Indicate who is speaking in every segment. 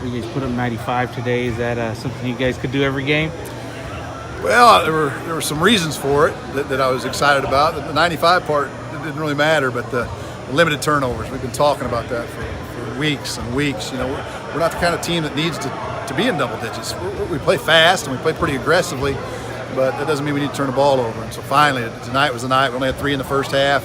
Speaker 1: You guys put up 95 today. Is that something you guys could do every game?
Speaker 2: Well, there were some reasons for it that I was excited about. The 95 part didn't really matter, but the limited turnovers, we've been talking about that for weeks and weeks. You know, we're not the kind of team that needs to be in double digits. We play fast and we play pretty aggressively, but that doesn't mean we need to turn the ball over. And so finally, tonight was the night. We only had 3 in the first half.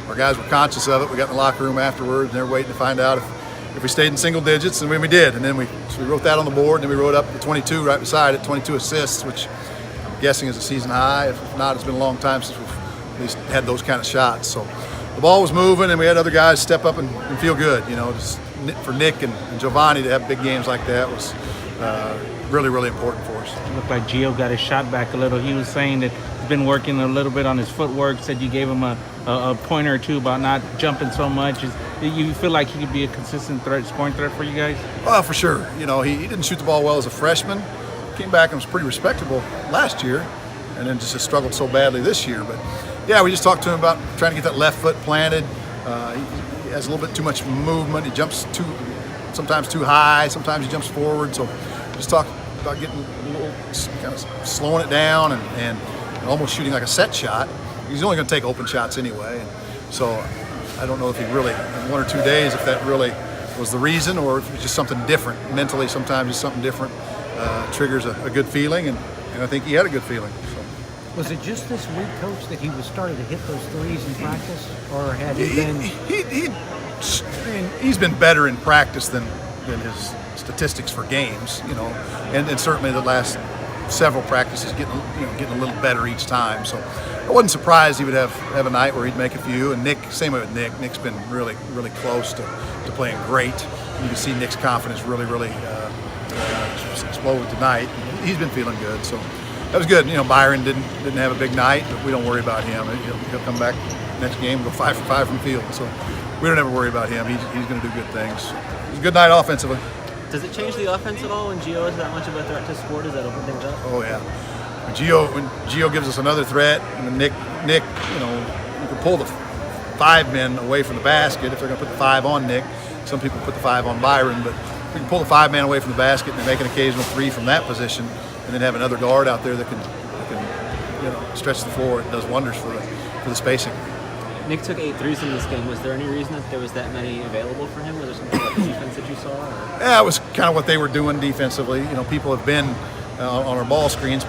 Speaker 2: Our guys were conscious of it. We got in the locker room afterwards, and they were waiting to find out if we stayed in single digits, and we did. And then we wrote that on the board, and then we wrote up the 22 right beside it, 22 assists, which I'm guessing is a season high. If not, it's been a long time since we've at least had those kind of shots. So the ball was moving, and we had other guys step up and feel good. You know, just for Nick and Giovanni to have big games like that was really, really important for us.
Speaker 1: It looked like Gio got his shot back a little. He was saying that he's been working a little bit on his footwork, said you gave him a pointer or two about not jumping so much. Do you feel like he could be a consistent scoring threat for you guys?
Speaker 2: Well, for sure. You know, he didn't shoot the ball well as a freshman. Came back and was pretty respectable last year, and then just struggled so badly this year. But yeah, we just talked to him about trying to get that left foot planted. He has a little bit too much movement. He jumps sometimes too high, sometimes he jumps forward. So just talk about getting a little, kind of slowing it down and almost shooting like a set shot. He's only going to take open shots anyway. And so I don't know if he really, in 1 or 2 days, if that really was the reason or if it's just something different. Mentally, sometimes it's something different. Triggers a good feeling, and I think he had a good feeling. So.
Speaker 3: Was it just this week, Coach, that he was starting to hit those threes in practice, or had he been?
Speaker 2: He's been better in practice than his statistics for games, you know, and certainly the last several practices getting a little better each time. So I wasn't surprised he would have a night where he'd make a few. And Nick, same way with Nick. Nick's been really, really close to playing great. You can see Nick's confidence really exploded tonight. He's been feeling good, so that was good. You know, Byron didn't have a big night, but we don't worry about him. He'll come back next game and go 5 for 5 from the field. So we don't ever worry about him. He's going to do good things. It was a good night offensively.
Speaker 4: Does it change the offense at all when Gio is that much of a threat to score? Does that open things up?
Speaker 2: Oh yeah. When Gio gives us another threat, and Nick, you know, you can pull the 5 men away from the basket if they're going to put the 5 on Nick. Some people put the 5 on Byron, but we can pull the 5 man away from the basket and make an occasional 3 from that position, and then have another guard out there that can stretch the floor. It does wonders for the spacing.
Speaker 4: Nick took 8 threes in this game. Was there any reason that there was that many available for him? Was there something about the defense that you saw? Or?
Speaker 2: Yeah, it was kind of what they were doing defensively. You know, people have been on our ball screens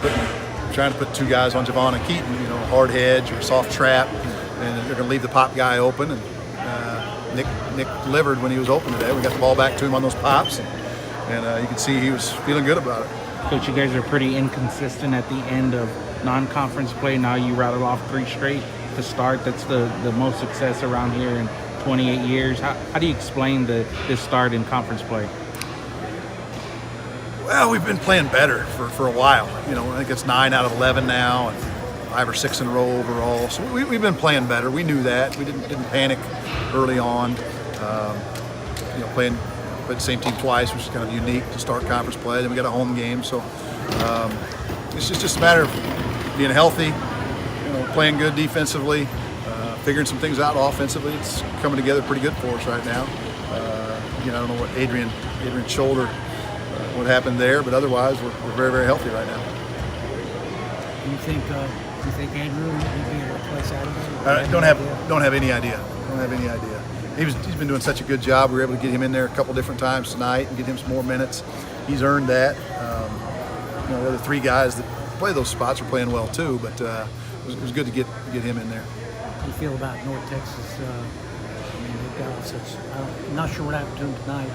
Speaker 2: trying to put 2 guys on Javon and Keaton. You know, hard hedge or soft trap, and they're going to leave the pop guy open. And Nick delivered when he was open today. We got the ball back to him on those pops, and you can see he was feeling good about it.
Speaker 1: Coach, you guys are pretty inconsistent at the end of non-conference play. Now you rattled off 3 straight to start. That's the most success around here in 28 years. How do you explain this start in conference play?
Speaker 2: Well, we've been playing better for a while. You know, I think it's 9 out of 11 now, and 5 or 6 in a row overall. So we've been playing better. We knew that. We didn't panic early on. You know, played the same team twice, which is kind of unique to start conference play. Then we got a home game, so it's just a matter of being healthy. You know, playing good defensively, figuring some things out offensively. It's coming together pretty good for us right now. You know, I don't know what Adrian's shoulder, what happened there, but otherwise we're very, very healthy right now.
Speaker 3: Do you think Andrew will be able to play Saturday?
Speaker 2: Don't have any idea. Don't have any idea. He's been doing such a good job. We were able to get him in there a couple different times tonight and get him some more minutes. He's earned that. You know, the other 3 guys that play those spots are playing well too, but it was good to get him in there.
Speaker 3: How do you feel about North Texas? I mean, they've got such. I'm not sure what happened to them tonight.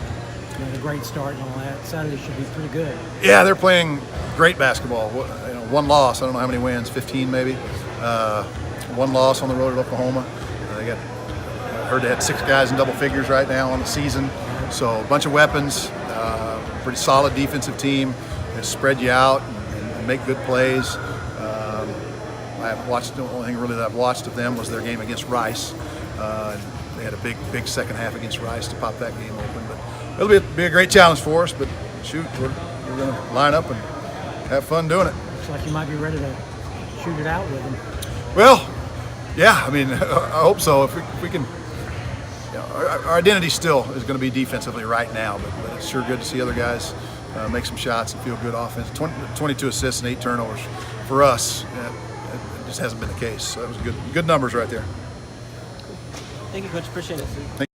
Speaker 3: They had a great start and all that. Saturday should be pretty good.
Speaker 2: Yeah, they're playing great basketball. You know, 1 loss. I don't know how many wins. 15 maybe. 1 loss on the road at Oklahoma. I heard they had 6 guys in double figures right now on the season. So a bunch of weapons. Pretty solid defensive team. They spread you out and make good plays. I've watched, the only thing really that I've watched of them was their game against Rice. They had a big second half against Rice to pop that game open. But it'll be a great challenge for us. But shoot, we're going to line up and have fun doing it.
Speaker 3: Looks like you might be ready to shoot it out with them.
Speaker 2: Well, yeah. I mean, I hope so. If we can our identity still is going to be defensively right now, but it's sure good to see other guys make some shots and feel good offense. 22 assists and 8 turnovers for us. It just hasn't been the case. So that was good numbers right there.
Speaker 4: Thank you, Coach. Appreciate it.